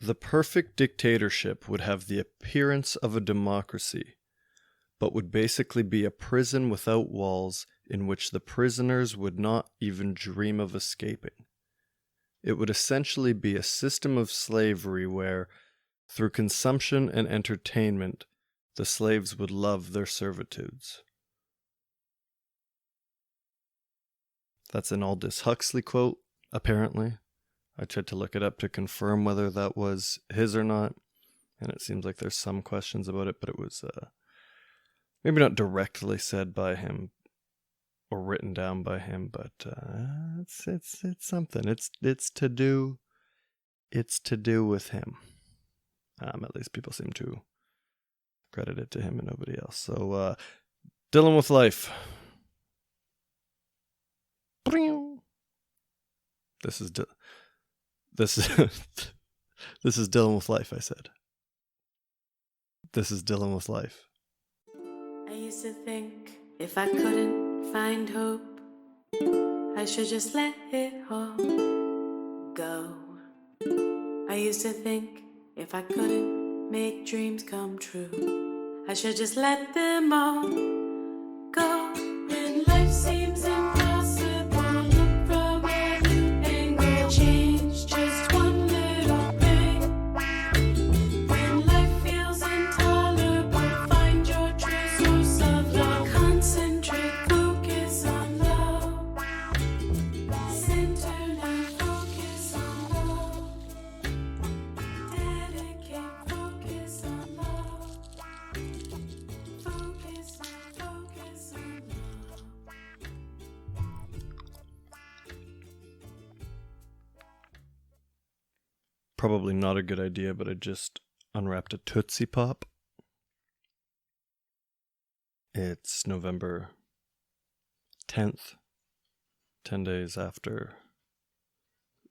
The perfect dictatorship would have the appearance of a democracy, but would basically be a prison without walls in which the prisoners would not even dream of escaping. It would essentially be a system of slavery where, through consumption and entertainment, the slaves would love their servitudes. That's an Aldous Huxley quote, apparently. I tried to look it up to confirm whether that was his or not, and it seems like there's some questions about it, but it was maybe not directly said by him or written down by him, but it's something. It's to do with him. At least people seem to credit it to him and nobody else. So, dealing with life. This is this is dealing with life, I said. This is dealing with life. I used to think if I couldn't find hope, I should just let it all go. I used to think if I couldn't make dreams come true, I should just let them all go. When life seems impossible, look from a new angle, change just one little thing. When life feels intolerable, find your true source of love. Concentrate, focus on love. Center now, focus on love. Dedicate, focus on love. Focus now, focus on love. Probably not a good idea, but I just unwrapped a Tootsie Pop. It's November 10th, 10 days after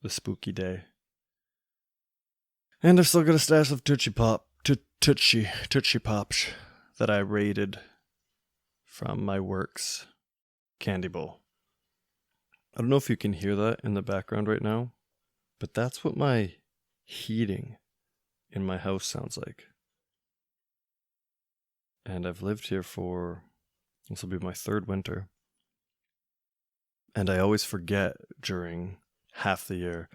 the spooky day. And I've still got a stash of Tootsie Pops that I raided from my work's candy bowl. I don't know if you can hear that in the background right now, but that's what my heating in my house sounds like. And I've lived here for, this will be my third winter. And I always forget during half the year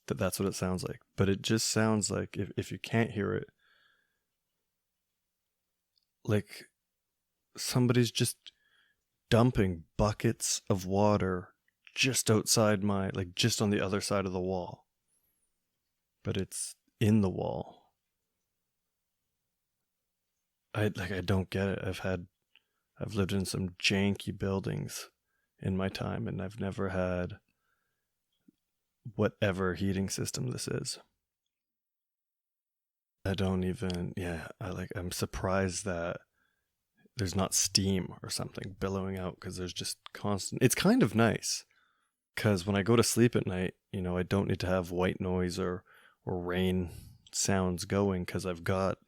that that's what it sounds like. But it just sounds like, if you can't hear it, like somebody's just dumping buckets of water just outside like just on the other side of the wall. But it's in the wall. I don't get it. I've lived in some janky buildings in my time, and I've never had whatever heating system this is. I'm surprised that there's not steam or something billowing out, because there's just constant. It's kind of nice, because when I go to sleep at night, I don't need to have white noise or rain sounds going, because I've got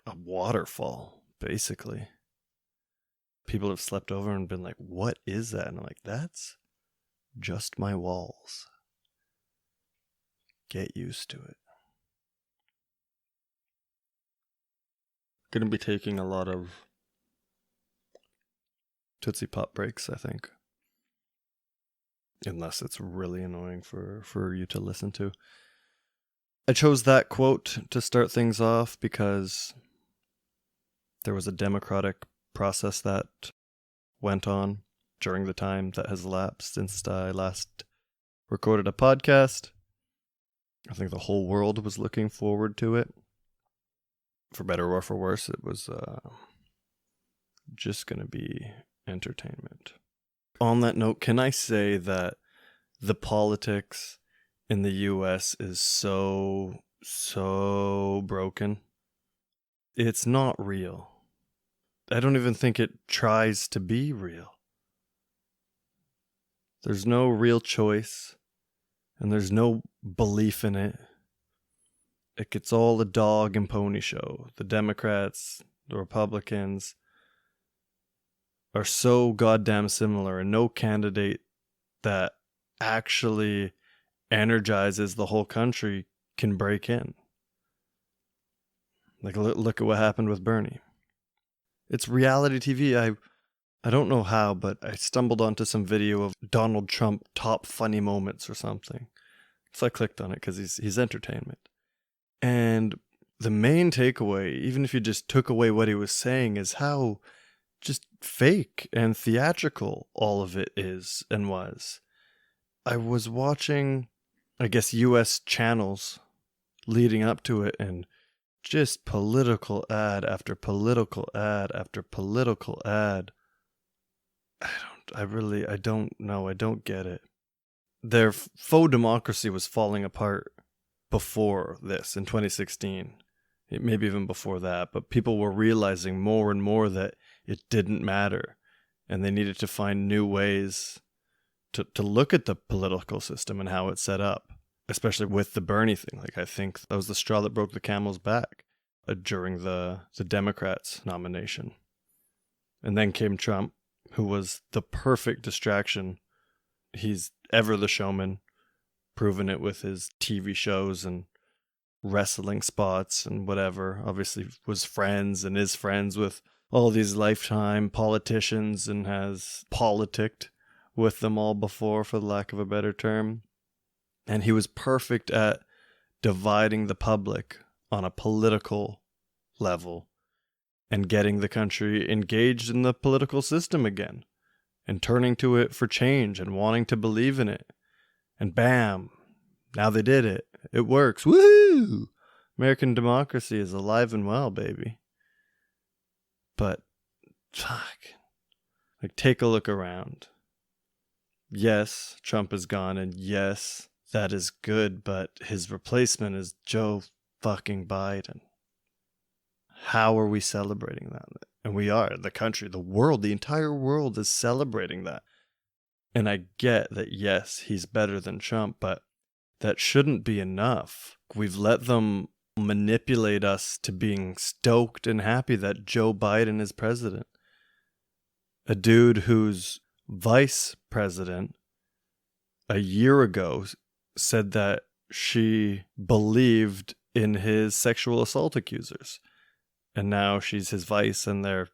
a waterfall, basically. People have slept over and been like, what is that? And I'm like, that's just my walls. Get used to it. Gonna be taking a lot of Tootsie Pop breaks, I think. Unless it's really annoying for you to listen to. I chose that quote to start things off because there was a democratic process that went on during the time that has elapsed since I last recorded a podcast. I think the whole world was looking forward to it. For better or for worse, it was just going to be entertainment. On that note, can I say that the politics in the US is so broken? It's not real. I don't even think it tries to be real. There's no real choice, and there's no belief in it. It's all a dog and pony show. The Democrats, the Republicans are so goddamn similar, and no candidate that actually energizes the whole country can break in. Like, look at what happened with Bernie. It's reality TV. I don't know how, but I stumbled onto some video of Donald Trump top funny moments or something. So I clicked on it because he's entertainment. And the main takeaway, even if you just took away what he was saying, is how just fake and theatrical all of it is and was. I was watching, I guess, US channels leading up to it, and just political ad after political ad after political ad. I don't know. I don't get it. Their faux democracy was falling apart before this in 2016. Maybe even before that, but people were realizing more and more that it didn't matter, and they needed to find new ways to look at the political system and how it's set up, especially with the Bernie thing. Like, I think that was the straw that broke the camel's back during the Democrats' nomination. And then came Trump, who was the perfect distraction. He's ever the showman, proven it with his TV shows and wrestling spots and whatever. Obviously was friends and is friends with all these lifetime politicians and has politicked with them all before, for the lack of a better term. And he was perfect at dividing the public on a political level and getting the country engaged in the political system again and turning to it for change and wanting to believe in it. And bam, now they did it. It works. Woohoo! American democracy is alive and well, baby. But, fuck. Like, take a look around. Yes, Trump is gone, and yes, that is good, but his replacement is Joe fucking Biden. How are we celebrating that? And we are. The country, the world, the entire world is celebrating that. And I get that, yes, he's better than Trump, but that shouldn't be enough. We've let them manipulate us to being stoked and happy that Joe Biden is president. A dude who's vice president a year ago said that she believed in his sexual assault accusers. And now she's his vice, and they're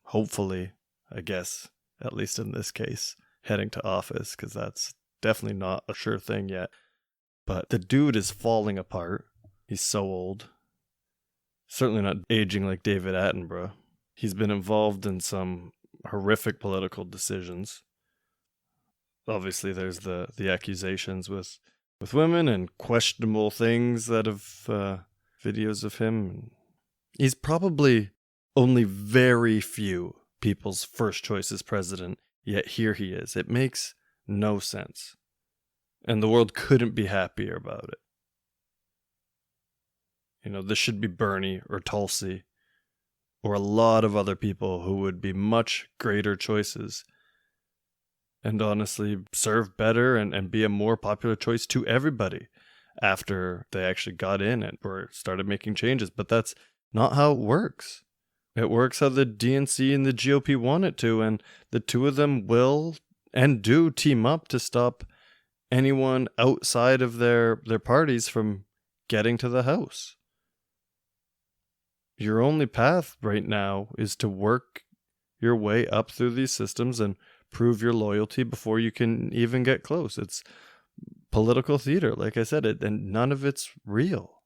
hopefully, I guess, at least in this case, heading to office, because that's definitely not a sure thing yet. But the dude is falling apart. He's so old. Certainly not aging like David Attenborough. He's been involved in some horrific political decisions. Obviously, there's the accusations with women and questionable things that have videos of him. He's probably only very few people's first choice as president, yet here he is. It makes no sense. And the world couldn't be happier about it. You know, this should be Bernie or Tulsi or a lot of other people who would be much greater choices and honestly serve better and be a more popular choice to everybody after they actually got in and or started making changes. But that's not how it works. It works how the DNC and the GOP want it to, and the two of them will and do team up to stop anyone outside of their parties from getting to the House. Your only path right now is to work your way up through these systems and prove your loyalty before you can even get close. It's political theater, like I said, and none of it's real.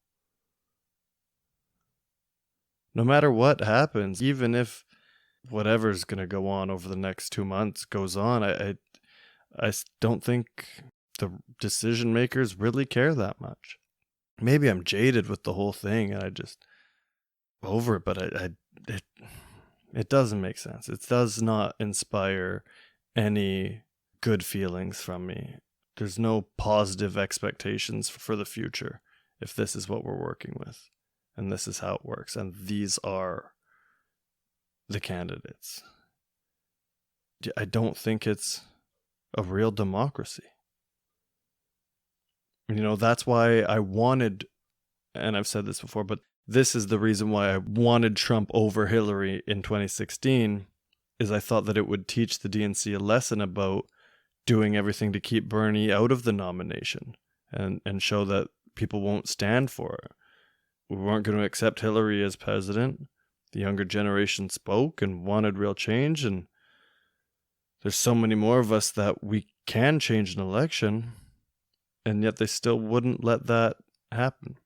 No matter what happens, even if whatever's going to go on over the next 2 months goes on, I don't think the decision makers really care that much. Maybe I'm jaded with the whole thing and I just over it, but it doesn't make sense. It does not inspire any good feelings from me. There's no positive expectations for the future if this is what we're working with. And this is how it works. And these are the candidates. I don't think it's a real democracy. You know, that's why I wanted, and I've said this before, but this is the reason why I wanted Trump over Hillary in 2016, is I thought that it would teach the DNC a lesson about doing everything to keep Bernie out of the nomination and show that people won't stand for it. We weren't going to accept Hillary as president. The younger generation spoke and wanted real change, and there's so many more of us that we can change an election, and yet they still wouldn't let that happen.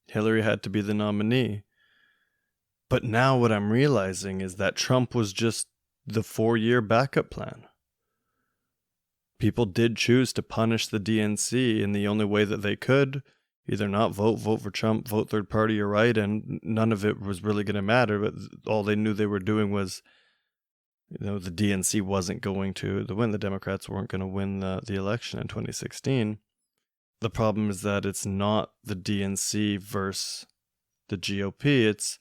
Hillary had to be the nominee. But now what I'm realizing is that Trump was just the 4-year backup plan. People did choose to punish the DNC in the only way that they could. Either not vote for Trump, vote third party, you're right, and none of it was really going to matter. But all they knew they were doing was, the DNC wasn't going to win. The Democrats weren't going to win the election in 2016. The problem is that it's not the DNC versus the GOP. It's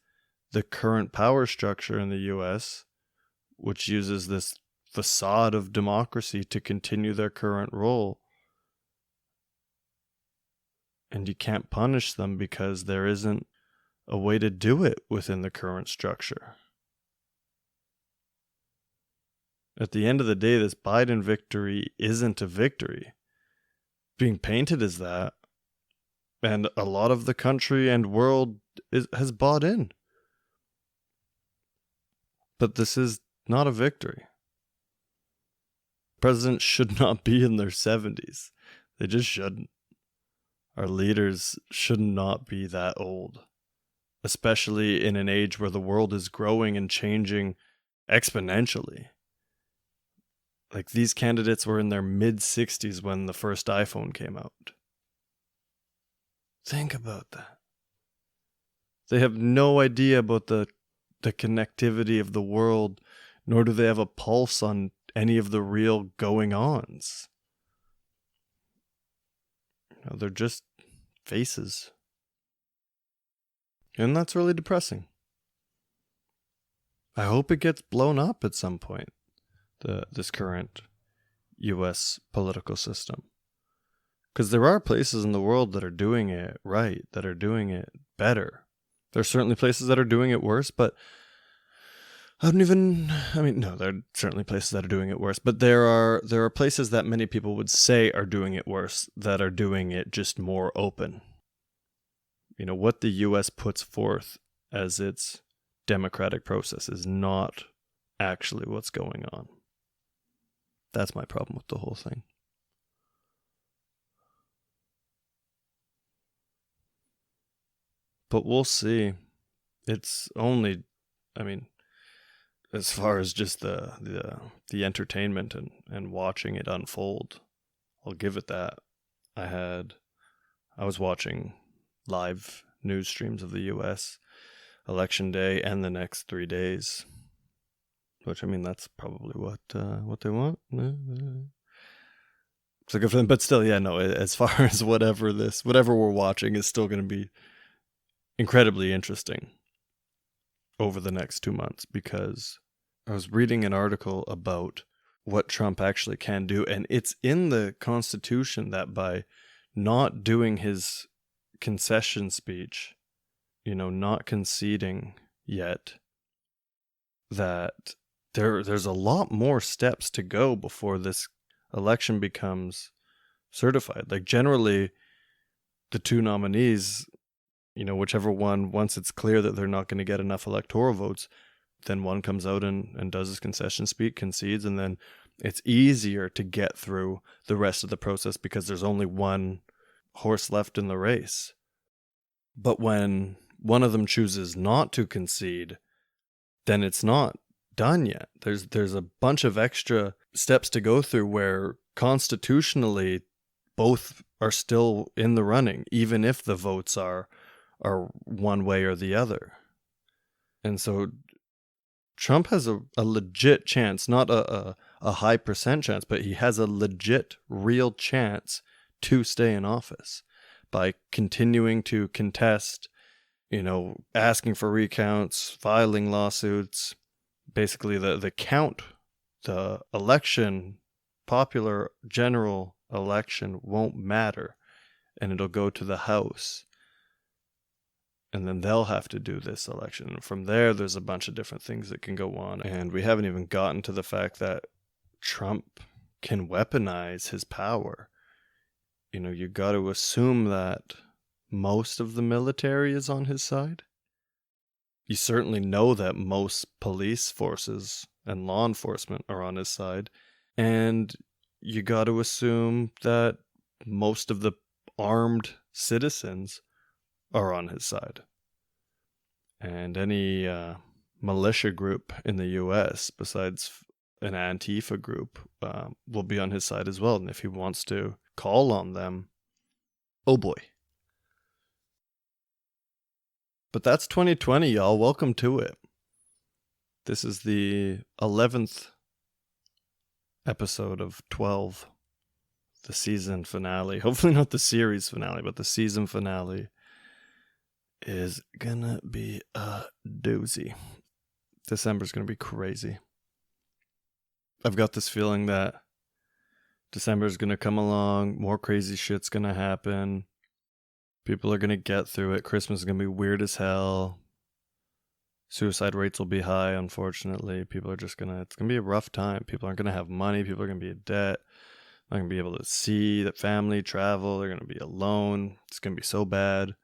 the current power structure in the U.S., which uses this facade of democracy to continue their current role. And you can't punish them because there isn't a way to do it within the current structure. At the end of the day, this Biden victory isn't a victory. Being painted as that, and a lot of the country and world has bought in. But this is not a victory. Presidents should not be in their 70s. They just shouldn't. Our leaders should not be that old, especially in an age where the world is growing and changing exponentially. Like, these candidates were in their mid-60s when the first iPhone came out. Think about that. They have no idea about the connectivity of the world, nor do they have a pulse on any of the real going-ons. They're just faces. And that's really depressing. I hope it gets blown up at some point, this current U.S. political system. Because there are places in the world that are doing it right, that are doing it better. There are certainly places that are doing it worse, but there are certainly places that are doing it worse, but there are places that many people would say are doing it worse, that are doing it just more open. What the U.S. puts forth as its democratic process is not actually what's going on. That's my problem with the whole thing. But we'll see. It's only, as far as just the entertainment and watching it unfold, I'll give it that. I was watching live news streams of the U.S. election day and the next 3 days, which that's probably what they want. So good for them. But still, as far as whatever we're watching is still going to be incredibly interesting over the next 2 months, because I was reading an article about what Trump actually can do, and it's in the Constitution that by not doing his concession speech, not conceding yet, that there's a lot more steps to go before this election becomes certified. Like, generally, the two nominees, whichever one, once it's clear that they're not going to get enough electoral votes, then one comes out and does his concession speech, concedes, and then it's easier to get through the rest of the process because there's only one horse left in the race. But when one of them chooses not to concede, then it's not done yet. There's a bunch of extra steps to go through where constitutionally both are still in the running, even if the votes are one way or the other. And so Trump has a legit chance, not a high percent chance, but he has a legit, real chance to stay in office by continuing to contest, asking for recounts, filing lawsuits. Basically, the count, the election, popular general election won't matter, and it'll go to the House. And then they'll have to do this election. And from there's a bunch of different things that can go on. And we haven't even gotten to the fact that Trump can weaponize his power you got to assume that most of the military is on his side. You certainly know that most police forces and law enforcement are on his side. And you got to assume that most of the armed citizens are on his side. And any militia group in the US, besides an Antifa group, will be on his side as well. And if he wants to call on them, oh boy. But that's 2020, y'all. Welcome to it. This is the 11th episode of 12, the season finale. Hopefully not the series finale, but the season finale is gonna be a doozy. December's gonna be crazy. I've got this feeling that December's gonna come along, more crazy shit's gonna happen. People are gonna get through it. Christmas is gonna be weird as hell. Suicide rates will be high, unfortunately. People are just it's gonna be a rough time. People aren't gonna have money. People are gonna be in debt. Not gonna be able to see the family, travel. They're gonna be alone. It's gonna be so bad.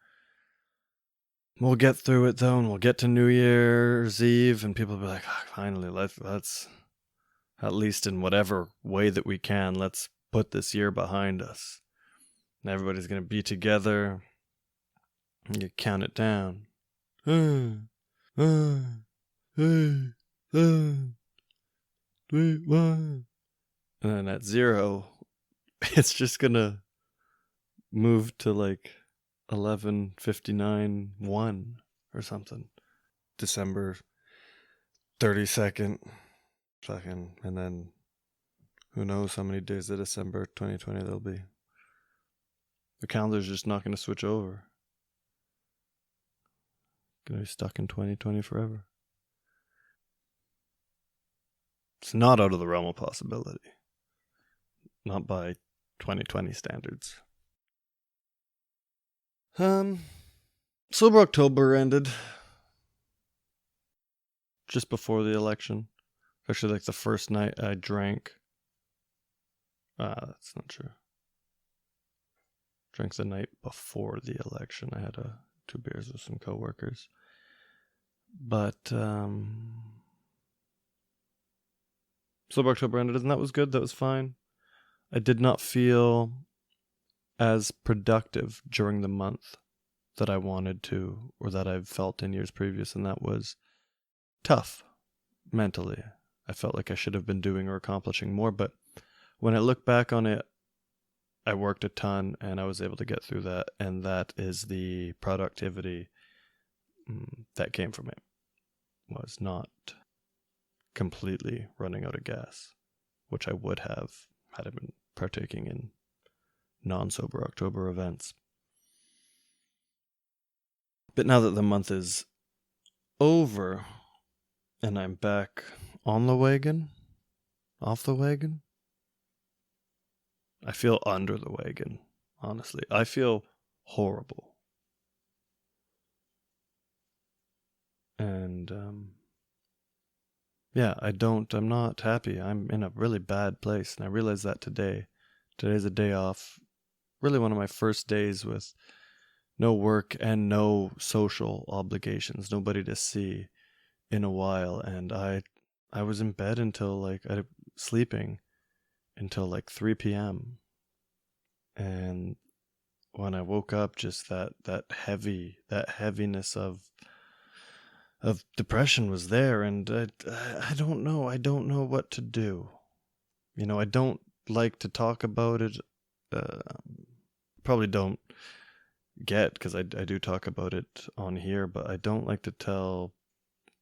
We'll get through it though, and we'll get to New Year's Eve, and people will be like, oh, finally, let's, at least in whatever way that we can, let's put this year behind us. And everybody's gonna be together. And you count it down. 3, 2, 1. And then at 0, it's just gonna move to like 11:59:1 or something. December 32nd, fucking, and then who knows how many days of December 2020 there'll be. The calendar's just not gonna switch over. Gonna be stuck in 2020 forever. It's not out of the realm of possibility. Not by 2020 standards. Sober October ended just before the election. Actually, like the first night I drank. That's not true. Drank the night before the election. I had 2 beers with some coworkers. But Sober October ended, and that was good. That was fine. I did not feel as productive during the month that I wanted to, or that I've felt in years previous, and that was tough mentally. I felt like I should have been doing or accomplishing more, but when I look back on it, I worked a ton and I was able to get through that, and that is the productivity that came from it. Was not completely running out of gas, which I would have had I been partaking in non-sober October events. But now that the month is over and I'm back on the wagon, off the wagon, I feel under the wagon, honestly. I feel horrible. And, yeah, I'm not happy. I'm in a really bad place, and I realized that today. Today's a day off. Really one of my first days with no work and no social obligations, nobody to see in a while. And I was in bed until sleeping until 3 p.m. And when I woke up, just that heaviness of depression was there, and I don't know what to do. I don't like to talk about it. Probably don't get, because I do talk about it on here, but I don't like to tell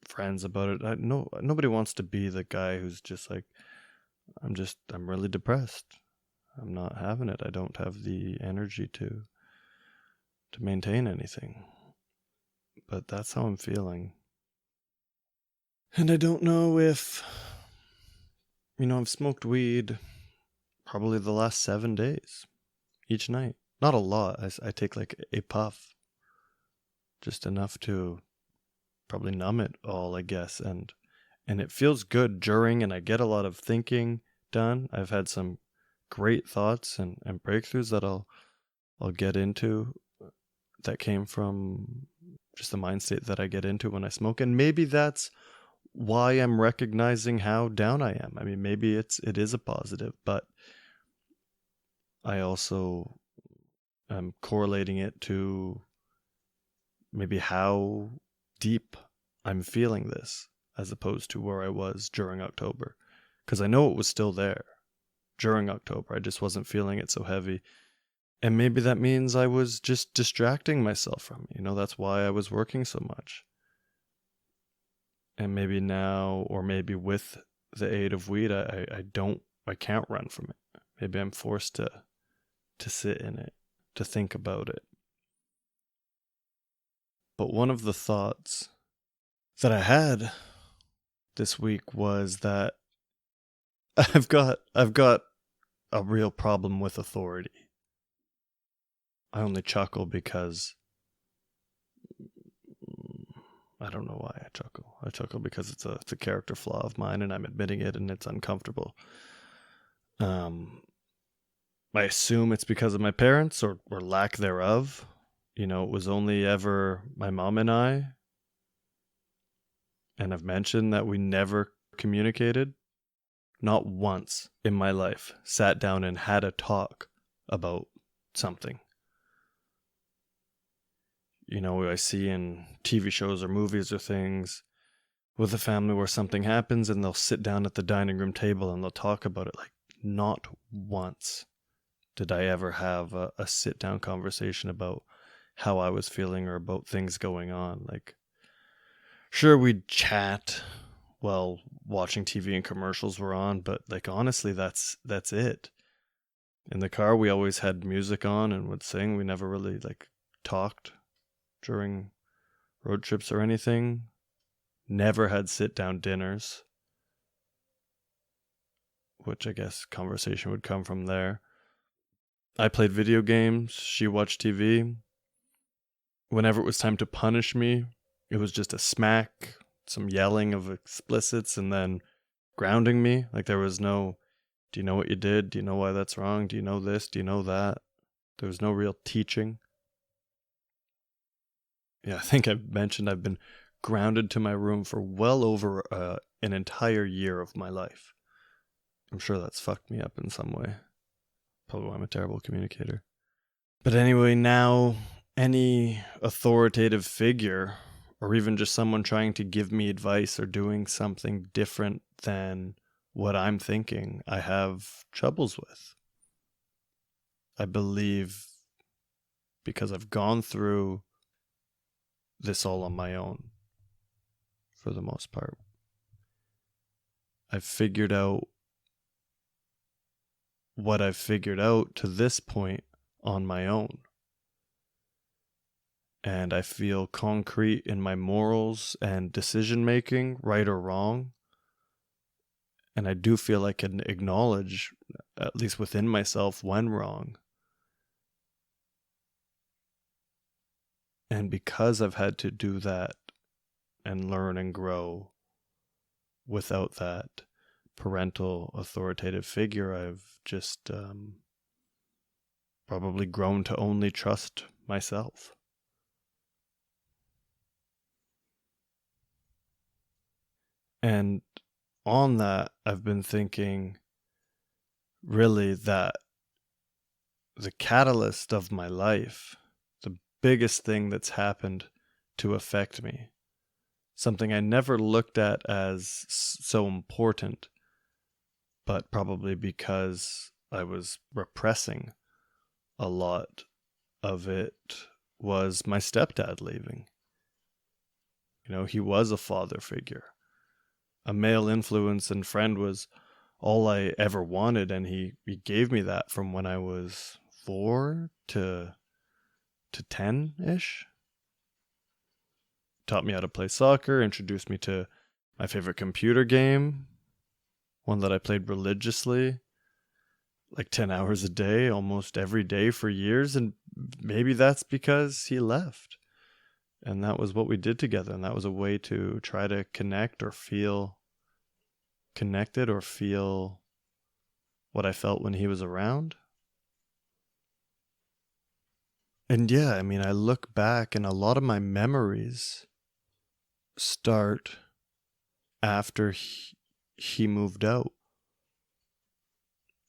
friends about it. Nobody wants to be the guy who's just like, I'm really depressed. I'm not having it. I don't have the energy to maintain anything. But that's how I'm feeling. And I don't know if, I've smoked weed probably the last 7 days, each night. Not a lot. I take a puff, just enough to probably numb it all, I guess. And it feels good during, and I get a lot of thinking done. I've had some great thoughts and breakthroughs that I'll get into that came from just the mind state that I get into when I smoke. And maybe that's why I'm recognizing how down I am. I mean, maybe it is a positive, but I also am correlating it to maybe how deep I'm feeling this as opposed to where I was during October. Because I know it was still there during October. I just wasn't feeling it so heavy. And maybe that means I was just distracting myself from it. That's why I was working so much. And maybe now, or maybe with the aid of weed, I can't run from it. Maybe I'm forced to sit in it, to think about it. But one of the thoughts that I had this week was that I've got a real problem with authority. I only chuckle because I don't know why I chuckle. I chuckle because it's a character flaw of mine, and I'm admitting it, and it's uncomfortable. I assume it's because of my parents or lack thereof. It was only ever my mom and I. And I've mentioned that we never communicated. Not once in my life sat down and had a talk about something. I see in TV shows or movies or things with a family where something happens and they'll sit down at the dining room table and they'll talk about it. Like, not once did I ever have a sit down conversation about how I was feeling or about things going on. Like, sure, we'd chat while watching TV and commercials were on, but like, honestly, that's it. In the car, we always had music on and would sing. We never really like talked during road trips or anything. Never had sit down dinners, which I guess conversation would come from there. I played video games. She watched TV. Whenever it was time to punish me, it was just a smack, some yelling of explicits, and then grounding me. Like, there was no, do you know what you did? Do you know why that's wrong? Do you know this? Do you know that? There was no real teaching. Yeah, I think I've mentioned I've been grounded to my room for well over an entire year of my life. I'm sure that's fucked me up in some way. Probably why I'm a terrible communicator. But anyway, now any authoritative figure, or even just someone trying to give me advice or doing something different than what I'm thinking, I have troubles with. I believe because I've gone through this all on my own, for the most part. I've figured out what I've figured out to this point on my own. And I feel concrete in my morals and decision making, right or wrong. And I do feel I can acknowledge, at least within myself, when wrong. And because I've had to do that and learn and grow without that parental authoritative figure, I've just probably grown to only trust myself. And on that, I've been thinking really that the catalyst of my life, the biggest thing that's happened to affect me, something I never looked at as so important, but probably because I was repressing a lot of it, was my stepdad leaving. He was a father figure. A male influence and friend was all I ever wanted, and he gave me that from when I was 4 to 10-ish. Taught me how to play soccer, introduced me to my favorite computer game, one that I played religiously, like 10 hours a day, almost every day for years. And maybe that's because he left. And that was what we did together. And that was a way to try to connect or feel connected or feel what I felt when he was around. And yeah, I mean, I look back and a lot of my memories start after he moved out.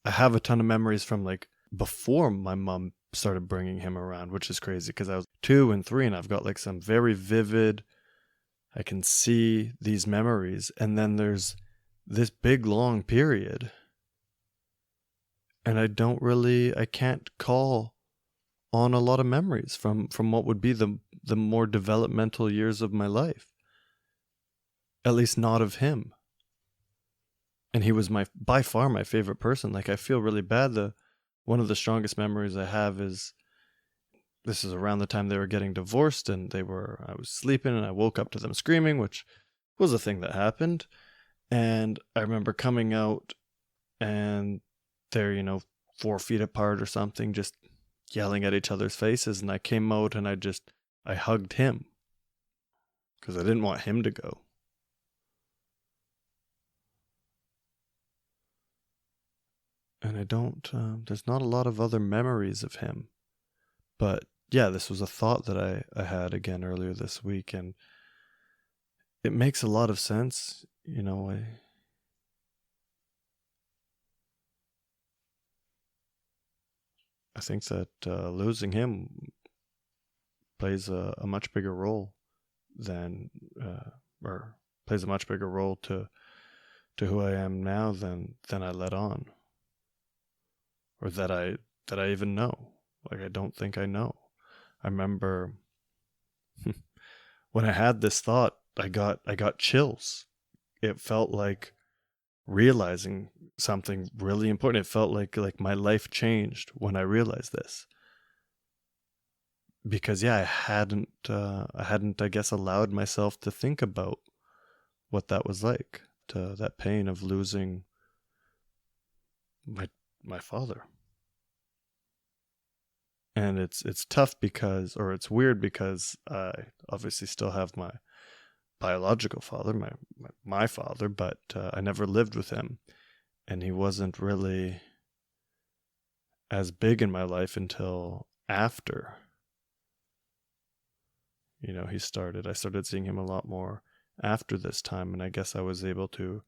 I have a ton of memories from like before my mom started bringing him around, which is crazy because I was 2 and 3 and I've got like some very vivid, I can see these memories. And then there's this big long period. And I can't call on a lot of memories from what would be the more developmental years of my life. At least not of him. And he was by far my favorite person. Like, I feel really bad. One of the strongest memories I have is, this is around the time they were getting divorced, and I was sleeping and I woke up to them screaming, which was a thing that happened. And I remember coming out and they're, 4 feet apart or something, just yelling at each other's faces. And I came out and I hugged him because I didn't want him to go. And I don't, there's not a lot of other memories of him. But yeah, this was a thought that I had again earlier this week, and it makes a lot of sense. I think that losing him plays a much bigger role or plays a much bigger role to who I am now than I let on. Or that I even know. Like, I don't think I know. I remember when I had this thought, I got chills. It felt like realizing something really important. It felt like my life changed when I realized this. Because yeah, I hadn't I guess allowed myself to think about what that was like, to that pain of losing my father. And it's tough because, or it's weird because I obviously still have my biological father, my father, but I never lived with him, and he wasn't really as big in my life until after. I started seeing him a lot more after this time, and I guess I was able to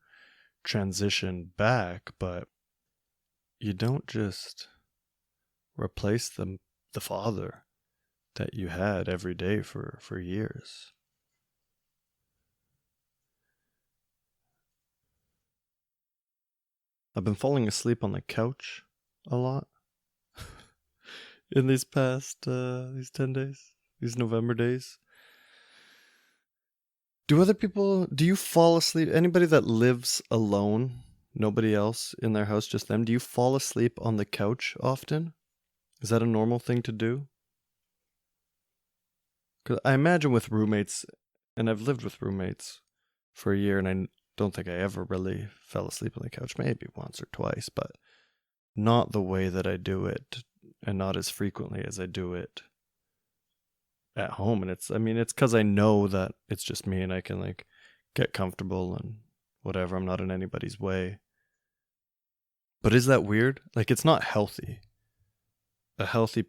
transition back, but you don't just replace the father that you had every day for years. I've been falling asleep on the couch a lot in these past these 10 days, these November days. Do you fall asleep? Anybody that lives alone, nobody else in their house, just them, do you fall asleep on the couch often? Is that a normal thing to do? Because I imagine with roommates, and I've lived with roommates for a year, and I don't think I ever really fell asleep on the couch, maybe once or twice, but not the way that I do it, and not as frequently as I do it at home. And it's because I know that it's just me and I can like get comfortable and whatever. I'm not in anybody's way. But is that weird? Like, it's not healthy. A healthy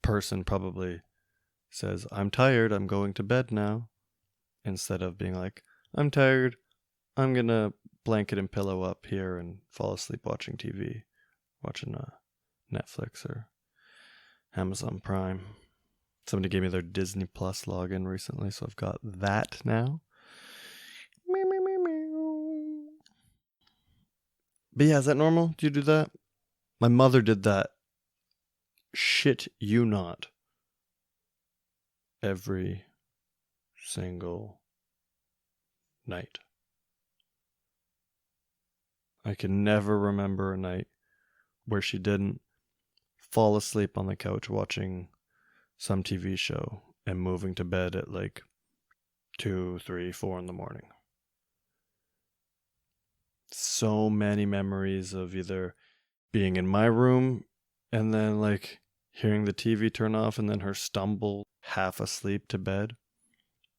person probably says, I'm tired, I'm going to bed now, instead of being like, I'm tired, I'm gonna blanket and pillow up here and fall asleep watching TV, watching Netflix or Amazon Prime. Somebody gave me their Disney Plus login recently, so I've got that now. But yeah, is that normal? Do you do that? My mother did that. Shit you not. Every single night. I can never remember a night where she didn't fall asleep on the couch watching some TV show and moving to bed at like 2, 3, 4 in the morning. So many memories of either being in my room and then like hearing the TV turn off and then her stumble half asleep to bed.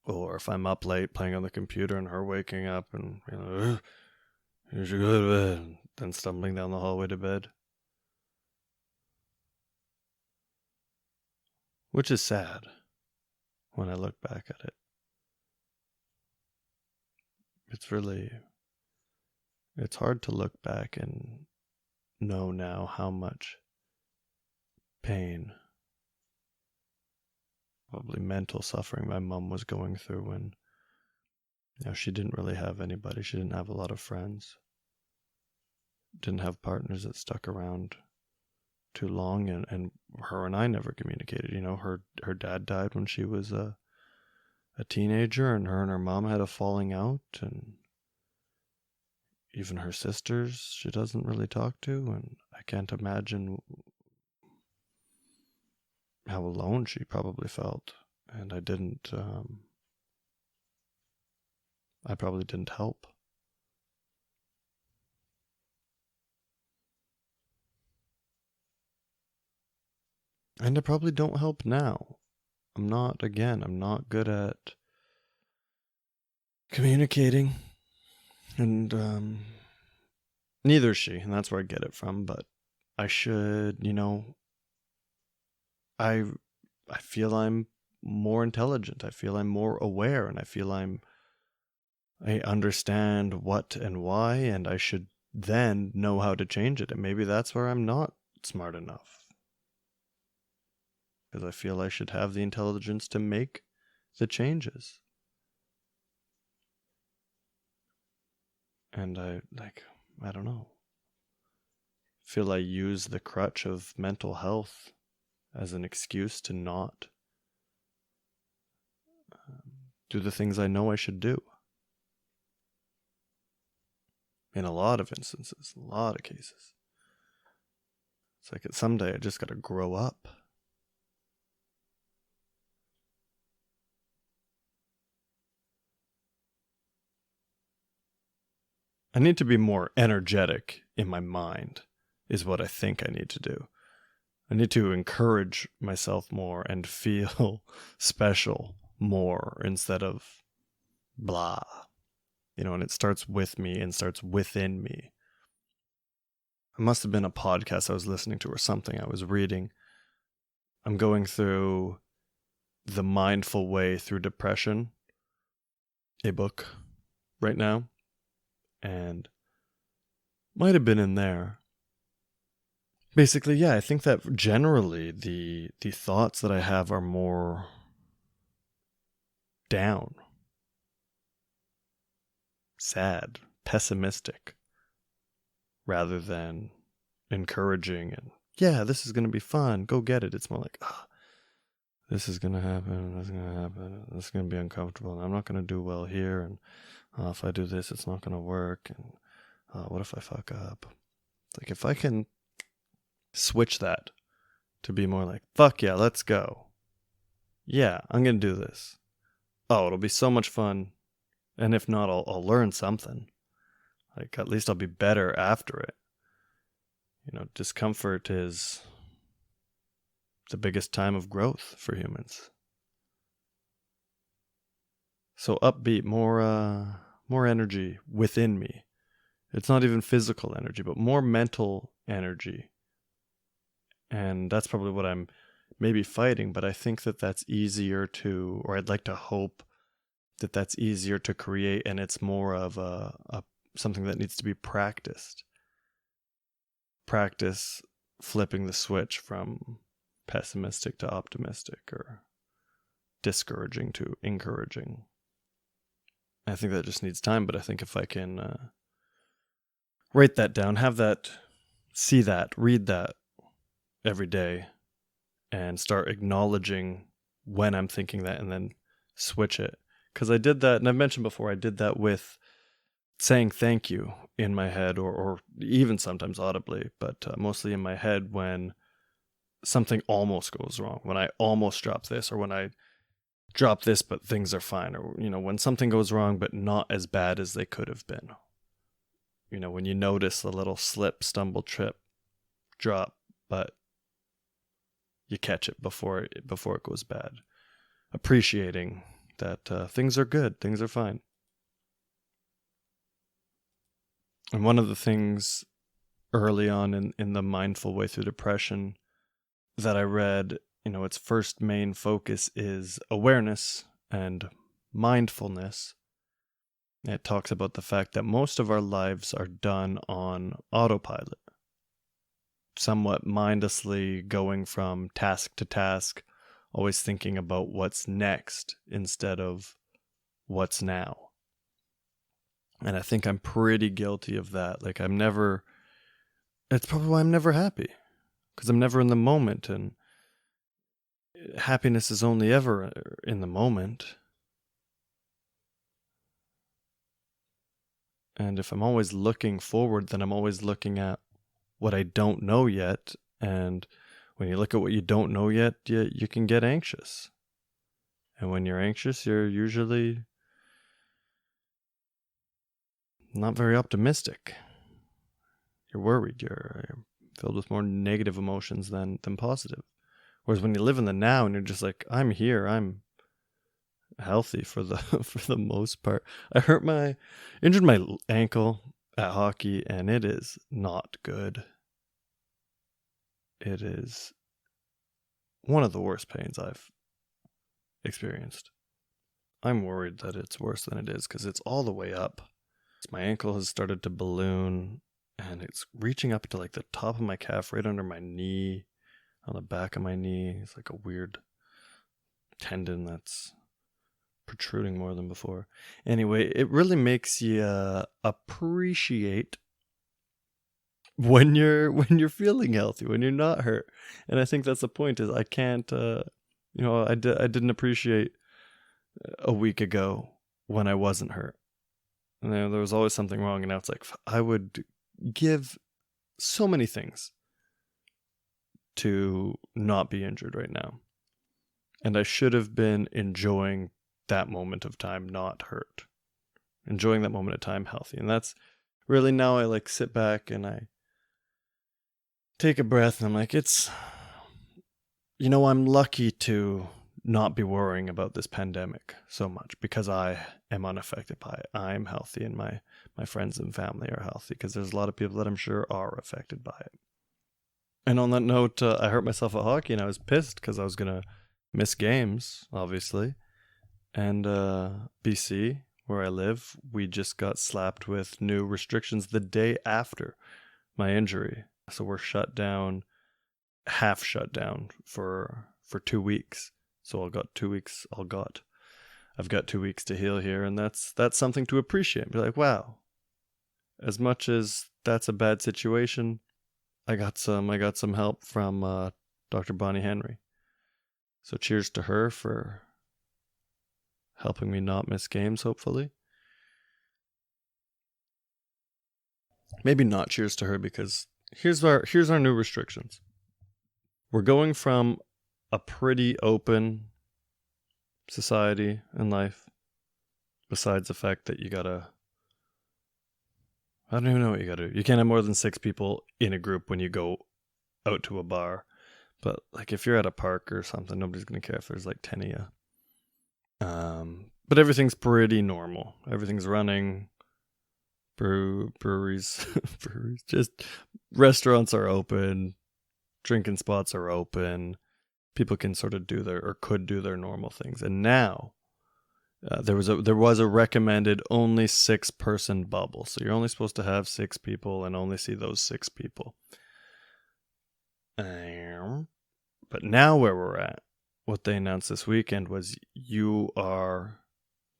Or if I'm up late playing on the computer and her waking up and, you should go to bed. then stumbling down the hallway to bed. Which is sad when I look back at it. It's hard to look back and know now how much pain, probably mental suffering my mom was going through when, she didn't really have anybody. She didn't have a lot of friends. Didn't have partners that stuck around too long, and her and I never communicated. Her dad died when she was a teenager, and her mom had a falling out, and even her sisters she doesn't really talk to, and I can't imagine how alone she probably felt. And I probably didn't help. And I probably don't help now. I'm not good at communicating. And neither is she, and that's where I get it from. But I should, I feel I'm more intelligent. I feel I'm more aware, and I feel I understand what and why, and I should then know how to change it. And maybe that's where I'm not smart enough. Because I feel I should have the intelligence to make the changes. And I don't know. Feel I use the crutch of mental health as an excuse to not do the things I know I should do. In a lot of instances, a lot of cases. It's like someday I just gotta grow up. I need to be more energetic in my mind, is what I think I need to do. I need to encourage myself more and feel special more instead of blah. And it starts with me and starts within me. It must have been a podcast I was listening to or something I was reading. I'm going through The Mindful Way Through Depression, a book right now. And might have been in there. Basically, yeah, I think that generally the thoughts that I have are more down, sad, pessimistic, rather than encouraging and, yeah, this is going to be fun, go get it. It's more like, this is going to happen, this is going to happen, this is going to be uncomfortable, and I'm not going to do well here, and if I do this, it's not going to work, and what if I fuck up? Like, if I can switch that to be more like, fuck yeah, let's go. Yeah, I'm going to do this. Oh, it'll be so much fun. And if not, I'll learn something. Like, at least I'll be better after it. Discomfort is the biggest time of growth for humans. So upbeat, more energy within me. It's not even physical energy, but more mental energy. And that's probably what I'm maybe fighting, but I think that that's easier to, or I'd like to hope that that's easier to create, and it's more of a something that needs to be practiced. Practice flipping the switch from pessimistic to optimistic, or discouraging to encouraging. I think that just needs time, but I think if I can write that down, have that, see that, read that every day, and start acknowledging when I'm thinking that, and then switch it. Because I did that, and I've mentioned before, I did that with saying thank you in my head, or even sometimes audibly, but mostly in my head when something almost goes wrong, when I almost drop this, or when I drop this but things are fine, or when something goes wrong but not as bad as they could have been. When you notice the little slip, stumble, trip, drop, but you catch it before it goes bad. Appreciating that things are good, things are fine. And one of the things early on in the Mindful Way Through Depression that I read, its first main focus is awareness and mindfulness. It talks about the fact that most of our lives are done on autopilot, somewhat mindlessly going from task to task, always thinking about what's next instead of what's now. And I think I'm pretty guilty of that. Like it's probably why I'm never happy, because I'm never in the moment, and happiness is only ever in the moment. And if I'm always looking forward, then I'm always looking at what I don't know yet. And when you look at what you don't know yet, you can get anxious. And when you're anxious, you're usually not very optimistic. You're worried. You're filled with more negative emotions than positive. Whereas when you live in the now and you're just like, I'm here, I'm healthy for the most part. I injured my ankle at hockey, and it is not good. It is one of the worst pains I've experienced. I'm worried that it's worse than it is because it's all the way up. My ankle has started to balloon, and it's reaching up to like the top of my calf, right under my knee, on the back of my knee. It's like a weird tendon that's protruding more than before. Anyway, it really makes you appreciate when you're feeling healthy, when you're not hurt. And I think that's the point, is I can't I didn't appreciate a week ago when I wasn't hurt. And there was always something wrong, and now it's like I would give so many things to not be injured right now. And I should have been enjoying that moment of time not hurt. Enjoying that moment of time healthy. And that's really, now I like sit back and I take a breath, and I'm like, I'm lucky to not be worrying about this pandemic so much because I am unaffected by it. I'm healthy, and my friends and family are healthy, because there's a lot of people that I'm sure are affected by it. And on that note, I hurt myself at hockey, and I was pissed because I was going to miss games, obviously. And BC, where I live, we just got slapped with new restrictions the day after my injury. So we're shut down, half shut down for 2 weeks. So I've got 2 weeks to heal here, and that's something to appreciate. Be like, wow, as much as that's a bad situation, I got some help from Dr. Bonnie Henry. So cheers to her for helping me not miss games, hopefully. Maybe not cheers to her, because here's our new restrictions. We're going from a pretty open society and life, besides the fact that I don't even know what you gotta do. You can't have more than 6 people in a group when you go out to a bar. But like if you're at a park or something, nobody's gonna care if there's like 10 of you. But everything's pretty normal. Everything's running. Breweries, just restaurants are open. Drinking spots are open. People can sort of could do their normal things. And now there was a recommended only 6-person bubble. So you're only supposed to have 6 people and only see those 6 people. But now where we're at, what they announced this weekend was you are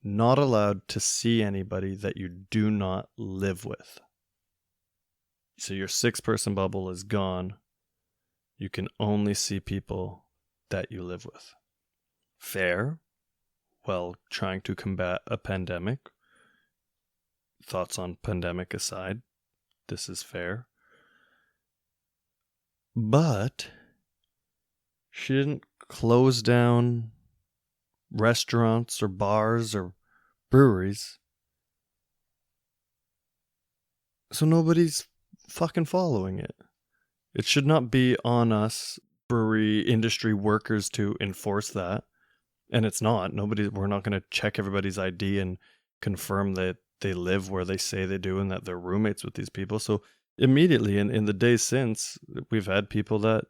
not allowed to see anybody that you do not live with. So your 6-person bubble is gone. You can only see people that you live with. Fair. While trying to combat a pandemic. Thoughts on pandemic aside, this is fair. But she didn't close down restaurants or bars or breweries. So nobody's fucking following it. It should not be on us brewery industry workers to enforce that. And it's not. We're not going to check everybody's ID and confirm that they live where they say they do and that they're roommates with these people. So immediately in the days since, we've had people that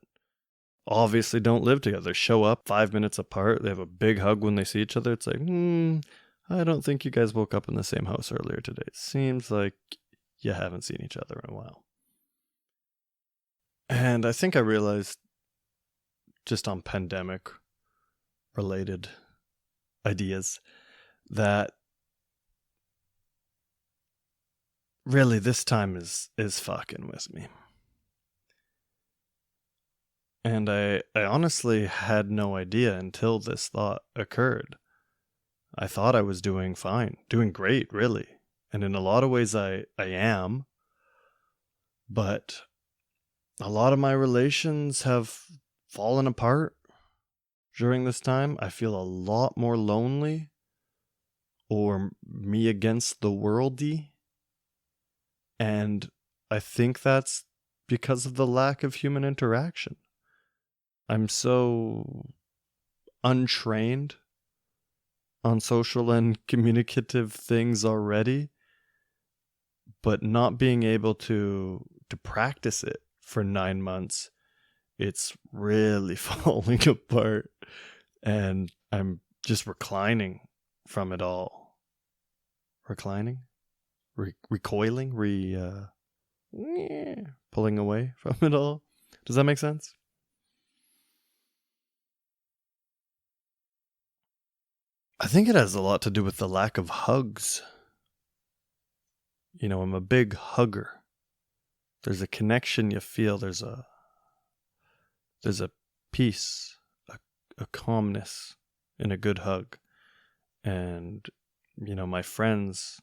obviously don't live together show up 5 minutes apart. They have a big hug when they see each other. It's like, I don't think you guys woke up in the same house earlier today. It seems like you haven't seen each other in a while. And I think I realized just on pandemic related ideas that really this time is fucking with me. And I honestly had no idea until this thought occurred. I thought I was doing fine, doing great, really. And in a lot of ways I am. But a lot of my relations have fallen apart during this time. I feel a lot more lonely, or me against the worldy. And I think that's because of the lack of human interaction. I'm so untrained on social and communicative things already, but not being able to practice it for 9 months, it's really falling apart, and I'm just reclining from it all. Reclining? Recoiling? Pulling away from it all? Does that make sense? I think it has a lot to do with the lack of hugs. You know, I'm a big hugger. There's a connection you feel. There's a peace, a calmness in a good hug. And, you know, my friends,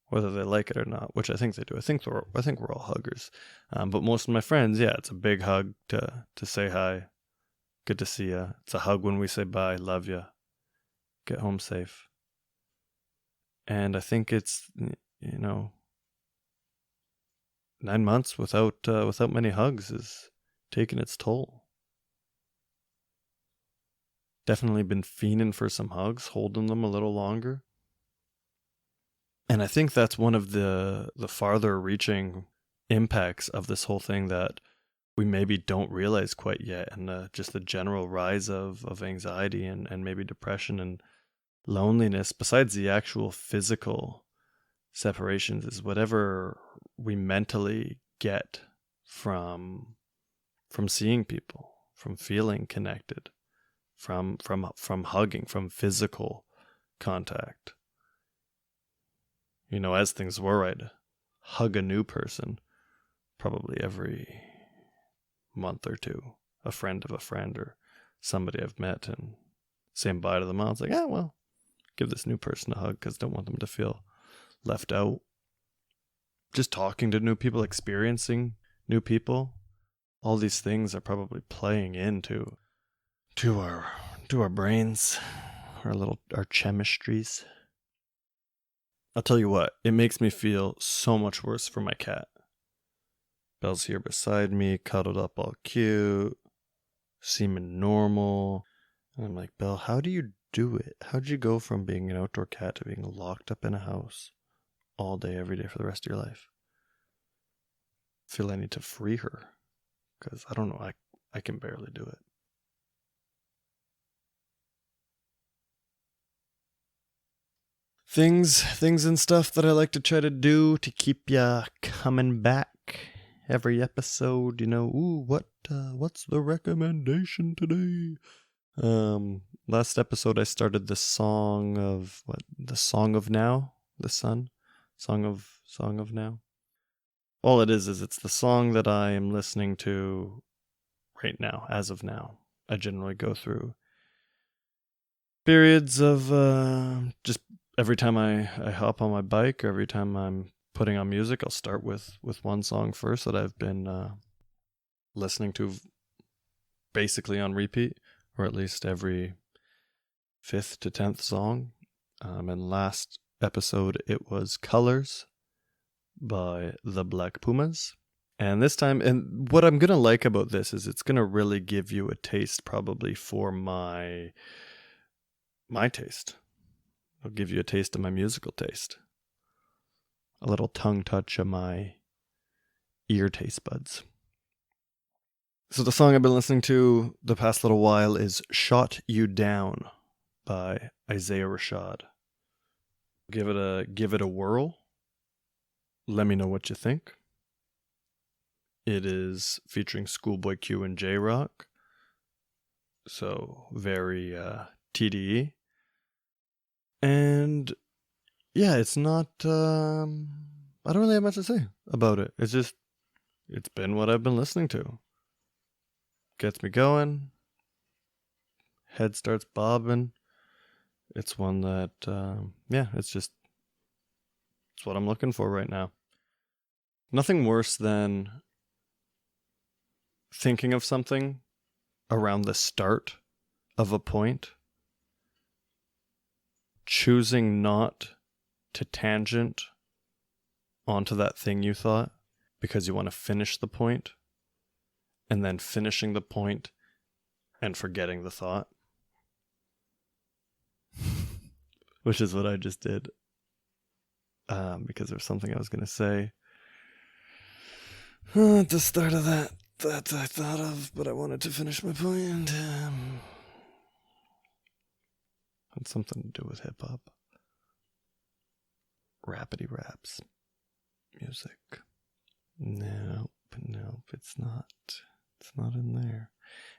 whether they like it or not, which I think they do. I think we're all huggers. But most of my friends, yeah, it's a big hug to say hi. Good to see ya. It's a hug when we say bye, love ya, get home safe. And I think it's, 9 months without many hugs is taking its toll. Definitely been fiending for some hugs, holding them a little longer. And I think that's one of the farther reaching impacts of this whole thing that we maybe don't realize quite yet. And just the general rise of anxiety and maybe depression and loneliness, besides the actual physical separations, is whatever we mentally get from seeing people, from feeling connected, from hugging, from physical contact. You know, as things were, I'd hug a new person probably every month or two, a friend of a friend or somebody I've met, and saying bye to them all. It's like, well, give this new person a hug because I don't want them to feel left out. Just talking to new people, experiencing new people, all these things are probably playing into our brains, our chemistries. I'll tell you what, it makes me feel so much worse for my cat. Belle's here beside me, cuddled up all cute, seeming normal. And I'm like, Belle, how do you do it? How'd you go from being an outdoor cat to being locked up in a house all day, every day for the rest of your life? I feel I need to free her, because I don't know, I can barely do it. Things and stuff that I like to try to do to keep ya coming back every episode. What's the recommendation today? Last episode I started the song of now, the sun, song of now. All it is it's the song that I am listening to right now, as of now. I generally go through periods of just every time I hop on my bike, or every time I'm putting on music, I'll start with one song first that I've been listening to basically on repeat, or at least every 5th to 10th song. And last episode it was Colors by the Black Pumas. And this time, and what I'm going to like about this is it's going to really give you a taste probably for my taste. It'll give you a taste of my musical taste. A little tongue touch of my ear taste buds. So the song I've been listening to the past little while is Shot You Down by Isaiah Rashad. Give it a whirl. Let me know what you think. It is featuring Schoolboy Q and J-Rock. So very TDE. And yeah, it's not I don't really have much to say about it. It's been what I've been listening to. Gets me going. Head starts bobbing. It's one that it's what I'm looking for right now. Nothing worse than thinking of something around the start of a point, choosing not to tangent onto that thing you thought because you want to finish the point, and then finishing the point and forgetting the thought. Which is what I just did. Because there's something I was going to say at the start of that I thought of, but I wanted to finish my point. Had something to do with hip-hop. Rappity raps. Music. Nope, it's not. It's not in there.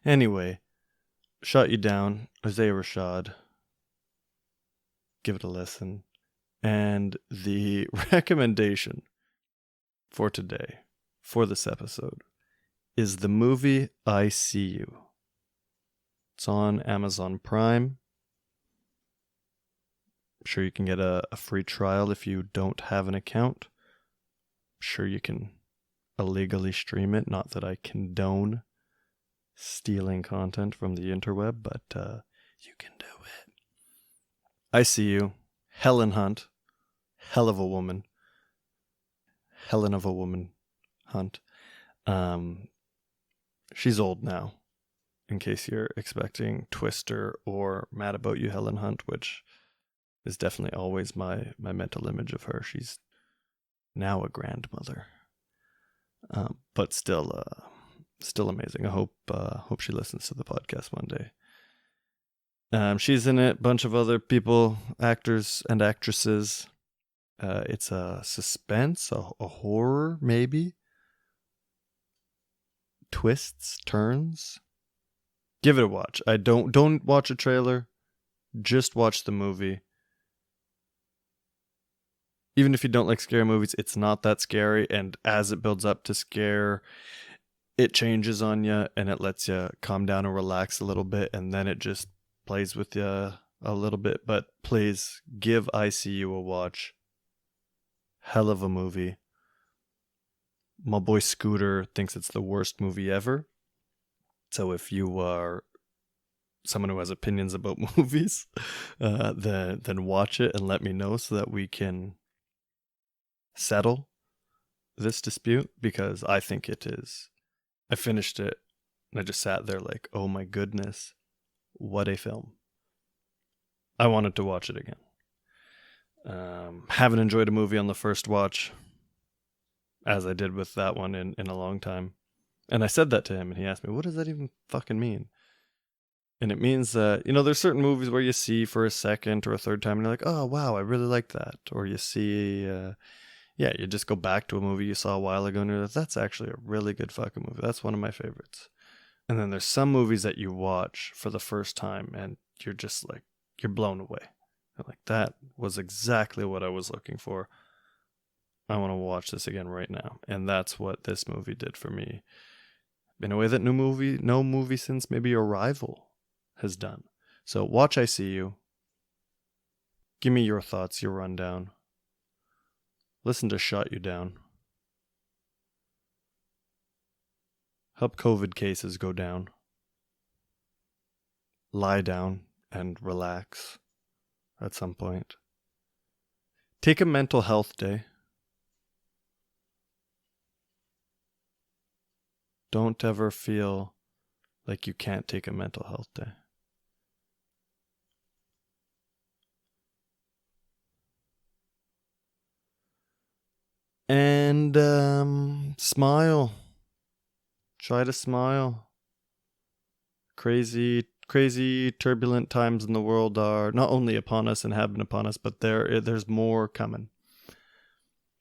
Anyway, Shot You Down, Isaiah Rashad. Give it a listen. And the recommendation for today, for this episode, is the movie I See You. It's on Amazon Prime. I'm sure you can get a free trial if you don't have an account. I'm sure you can illegally stream it. Not that I condone stealing content from the interweb, but you can do it. I See You. Helen Hunt. Hell of a woman. Helen of a woman Hunt. She's old now, in case you're expecting Twister or Mad About You Helen Hunt, which is definitely always my mental image of her. She's now a grandmother, but still amazing. I hope she listens to the podcast one day. She's in it. Bunch of other people, actors and actresses. It's a suspense, a horror, maybe. Twists, turns. Give it a watch. Don't watch a trailer. Just watch the movie. Even if you don't like scary movies, it's not that scary. And as it builds up to scare, it changes on you and it lets you calm down and relax a little bit. And then it just plays with you a little bit. But please give I See You a watch. Hell of a movie. My boy Scooter thinks it's the worst movie ever. So if you are someone who has opinions about movies, then watch it and let me know so that we can settle this dispute, because I think it is. I finished it and I just sat there like, oh my goodness, what a film. I wanted to watch it again. Haven't enjoyed a movie on the first watch, as I did with that one in a long time. And I said that to him, and he asked me, what does that even fucking mean? And it means that, there's certain movies where you see for a second or a third time, and you're like, oh, wow, I really like that. Or you see, you just go back to a movie you saw a while ago, and you're like, that's actually a really good fucking movie. That's one of my favorites. And then there's some movies that you watch for the first time, and you're just like, you're blown away. You're like, that was exactly what I was looking for. I want to watch this again right now. And that's what this movie did for me, in a way that no movie since maybe Arrival has done. So watch I See You. Give me your thoughts, your rundown. Listen to Shot You Down. Help COVID cases go down. Lie down and relax at some point. Take a mental health day. Don't ever feel like you can't take a mental health day. And Smile. Try to smile. Crazy, turbulent times in the world are not only upon us and have been upon us, but there's more coming.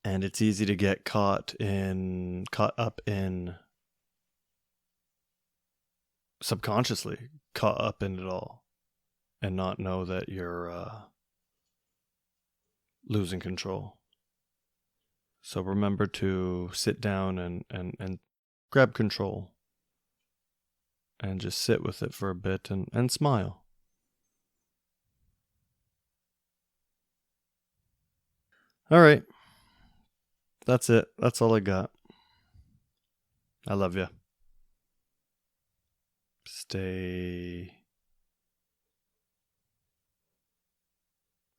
And it's easy to get caught up in subconsciously caught up in it all and not know that you're losing control. So remember to sit down and grab control and just sit with it for a bit and smile. All right. That's it. That's all I got. I love you. Stay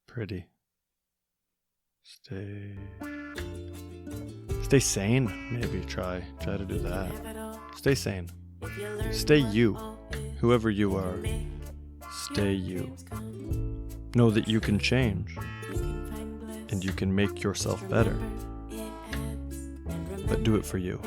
pretty. Stay sane. Maybe try to do that. Stay sane. Stay you. Whoever you are. Stay you. Know that you can change. And you can make yourself better. But do it for you.